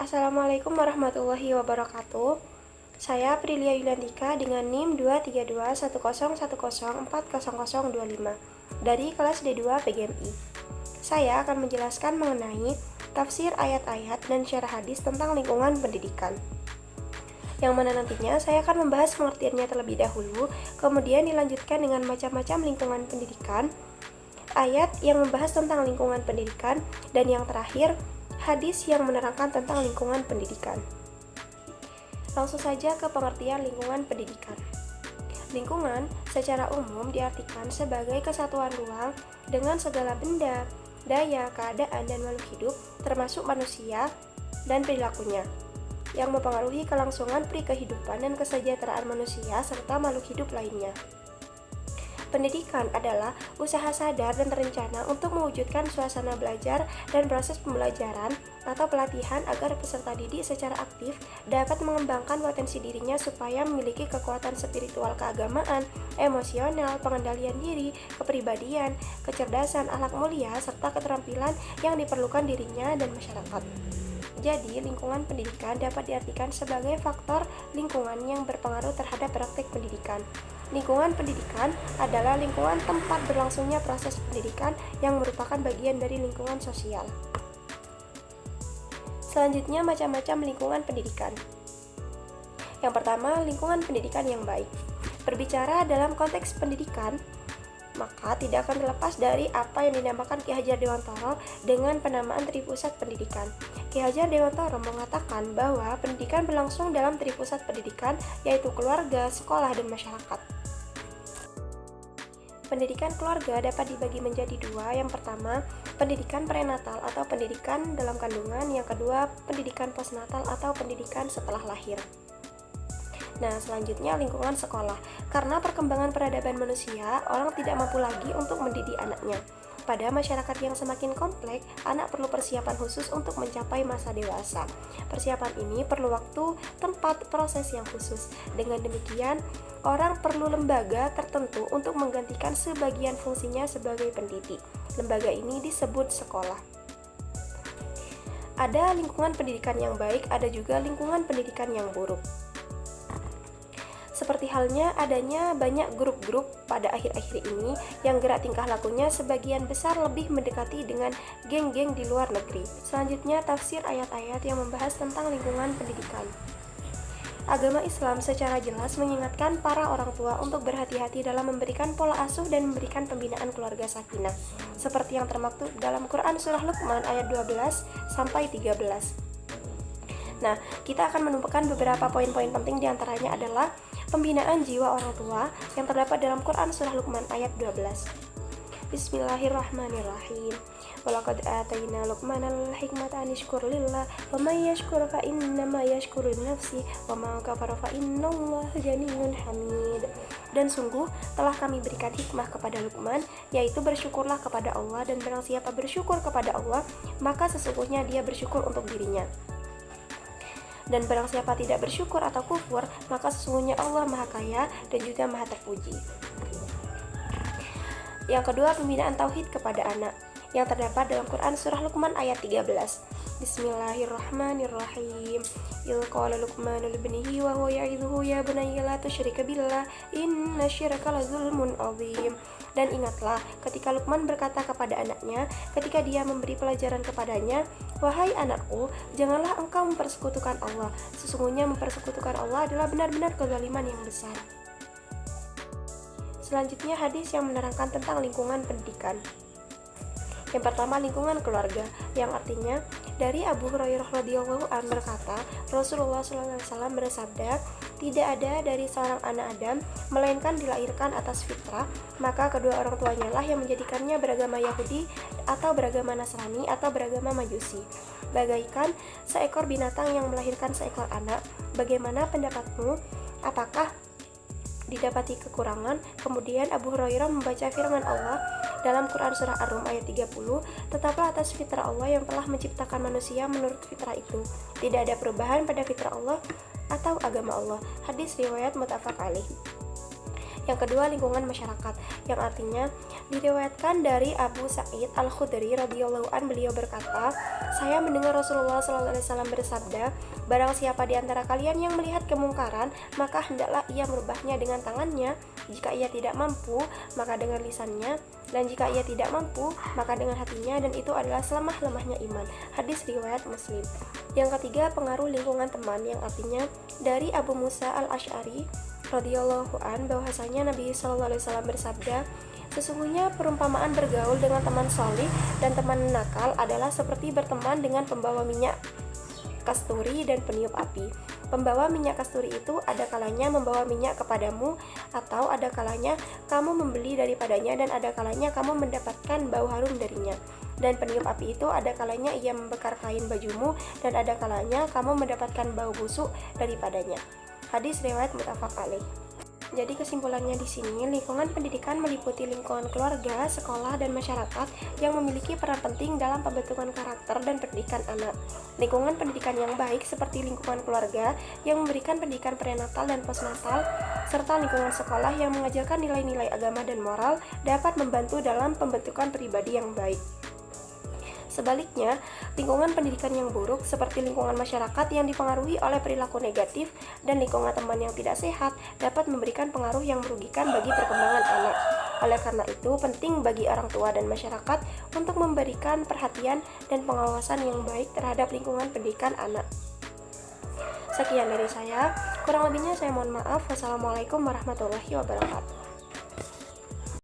Assalamualaikum warahmatullahi wabarakatuh. Saya Prilia Yuliantika dengan NIM 2321010400025 dari kelas D2 PGMI. Saya akan menjelaskan mengenai tafsir ayat-ayat dan syarah hadis tentang lingkungan pendidikan. Yang mana nantinya saya akan membahas pengertiannya terlebih dahulu, kemudian dilanjutkan dengan macam-macam lingkungan pendidikan, ayat yang membahas tentang lingkungan pendidikan, dan yang terakhir, hadis yang menerangkan tentang lingkungan pendidikan. Langsung saja ke pengertian lingkungan pendidikan. Lingkungan secara umum diartikan sebagai kesatuan ruang dengan segala benda, daya, keadaan, dan makhluk hidup, termasuk manusia dan perilakunya, yang mempengaruhi kelangsungan kehidupan dan kesejahteraan manusia serta makhluk hidup lainnya. Pendidikan adalah usaha sadar dan terencana untuk mewujudkan suasana belajar dan proses pembelajaran atau pelatihan agar peserta didik secara aktif dapat mengembangkan potensi dirinya supaya memiliki kekuatan spiritual keagamaan, emosional, pengendalian diri, kepribadian, kecerdasan, akhlak mulia, serta keterampilan yang diperlukan dirinya dan masyarakat. Jadi, lingkungan pendidikan dapat diartikan sebagai faktor lingkungan yang berpengaruh terhadap praktik pendidikan. Lingkungan pendidikan adalah lingkungan tempat berlangsungnya proses pendidikan yang merupakan bagian dari lingkungan sosial. Selanjutnya, macam-macam lingkungan pendidikan. Yang pertama, lingkungan pendidikan yang baik. Berbicara dalam konteks pendidikan, maka tidak akan terlepas dari apa yang dinamakan Ki Hajar Dewantara dengan penamaan Tripusat Pendidikan. Ki Hajar Dewantara mengatakan bahwa pendidikan berlangsung dalam tripusat pendidikan, yaitu keluarga, sekolah, dan masyarakat. Pendidikan keluarga dapat dibagi menjadi dua. Yang pertama, pendidikan prenatal atau pendidikan dalam kandungan. Yang kedua, pendidikan postnatal atau pendidikan setelah lahir. Nah, selanjutnya lingkungan sekolah. Karena perkembangan peradaban manusia, orang tidak mampu lagi untuk mendidik anaknya. Pada masyarakat yang semakin kompleks, anak perlu persiapan khusus untuk mencapai masa dewasa. Persiapan ini perlu waktu, tempat, proses yang khusus. Dengan demikian, orang perlu lembaga tertentu untuk menggantikan sebagian fungsinya sebagai pendidik. Lembaga ini disebut sekolah. Ada lingkungan pendidikan yang baik, ada juga lingkungan pendidikan yang buruk. Seperti halnya adanya banyak grup-grup pada akhir-akhir ini yang gerak tingkah lakunya sebagian besar lebih mendekati dengan geng-geng di luar negeri. Selanjutnya, tafsir ayat-ayat yang membahas tentang lingkungan pendidikan. Agama Islam secara jelas mengingatkan para orang tua untuk berhati-hati dalam memberikan pola asuh dan memberikan pembinaan keluarga sakinah, seperti yang termaktub dalam Quran Surah Luqman ayat 12-13. Nah, kita akan menumpahkan beberapa poin-poin penting diantaranya adalah pembinaan jiwa orang tua yang terdapat dalam Quran Surah Luqman ayat 12. Bismillahirrahmanirrahim. Walaqad atayna Luqmanal hikmata an yashkur lillah wa may yashkur fa innama yashkuru li nafsi wa ma kafara fa innallaha ghaniyyun hamid. Dan sungguh telah kami berikan hikmah kepada Luqman, yaitu bersyukurlah kepada Allah, dan barang siapa bersyukur kepada Allah, maka sesungguhnya dia bersyukur untuk dirinya. Dan barang siapa tidak bersyukur atau kufur, maka sesungguhnya Allah Maha Kaya dan juga Maha Terpuji. Yang kedua, pembinaan tauhid kepada anak yang terdapat dalam Quran Surah Luqman ayat 13. Bismillahirrahmanirrahim. Il qala Luqmanu libnihi wa huwa ya'idhuhu ya bunayya la tusyrik billah inna syirka lazulmun 'adzim. Dan ingatlah ketika Luqman berkata kepada anaknya ketika dia memberi pelajaran kepadanya, wahai anakku, janganlah engkau mempersekutukan Allah. Sesungguhnya mempersekutukan Allah adalah benar-benar kezaliman yang besar. Selanjutnya, hadis yang menerangkan tentang lingkungan pendidikan. Yang pertama, lingkungan keluarga, yang artinya dari Abu Hurairah radhiyallahu anhu berkata, Rasulullah SAW bersabda, tidak ada dari seorang anak Adam melainkan dilahirkan atas fitrah, maka kedua orang tuanya lah yang menjadikannya beragama Yahudi atau beragama Nasrani atau beragama Majusi. Bagaikan seekor binatang yang melahirkan seekor anak. Bagaimana pendapatmu? Apakah didapati kekurangan? Kemudian Abu Hurairah membaca firman Allah dalam Quran Surah Ar-Rum ayat 30, tetaplah atas fitrah Allah yang telah menciptakan manusia menurut fitrah itu. Tidak ada perubahan pada fitrah Allah atau agama Allah. Hadis riwayat muttafaq alaih. Yang kedua, lingkungan masyarakat, yang artinya diriwayatkan dari Abu Sa'id Al-Khudri radhiyallahu an, beliau berkata, Saya mendengar Rasulullah SAW bersabda, barang siapa di antara kalian yang melihat kemungkaran, maka hendaklah ia merubahnya dengan tangannya. Jika ia tidak mampu, maka dengan lisannya, dan jika ia tidak mampu, maka dengan hatinya, dan itu adalah selemah-lemahnya iman. Hadis riwayat Muslim. Yang ketiga, pengaruh lingkungan teman, yang artinya dari Abu Musa al-Asy'ari radhiyallahu an bahwasanya Nabi SAW bersabda, sesungguhnya perumpamaan bergaul dengan teman solih dan teman nakal adalah seperti berteman dengan pembawa minyak kasturi dan peniup api. Pembawa minyak kasturi itu ada kalanya membawa minyak kepadamu, atau ada kalanya kamu membeli daripadanya, dan ada kalanya kamu mendapatkan bau harum darinya. Dan peniup api itu ada kalanya ia membakar kain bajumu, dan ada kalanya kamu mendapatkan bau busuk daripadanya. Hadis riwayat muttafaq alaih. Jadi kesimpulannya di sini, lingkungan pendidikan meliputi lingkungan keluarga, sekolah, dan masyarakat yang memiliki peran penting dalam pembentukan karakter dan pendidikan anak. Lingkungan pendidikan yang baik seperti lingkungan keluarga yang memberikan pendidikan prenatal dan postnatal, serta lingkungan sekolah yang mengajarkan nilai-nilai agama dan moral dapat membantu dalam pembentukan pribadi yang baik. Sebaliknya, lingkungan pendidikan yang buruk seperti lingkungan masyarakat yang dipengaruhi oleh perilaku negatif dan lingkungan teman yang tidak sehat dapat memberikan pengaruh yang merugikan bagi perkembangan anak. Oleh karena itu, penting bagi orang tua dan masyarakat untuk memberikan perhatian dan pengawasan yang baik terhadap lingkungan pendidikan anak. Sekian dari saya, kurang lebihnya saya mohon maaf. Wassalamualaikum warahmatullahi wabarakatuh.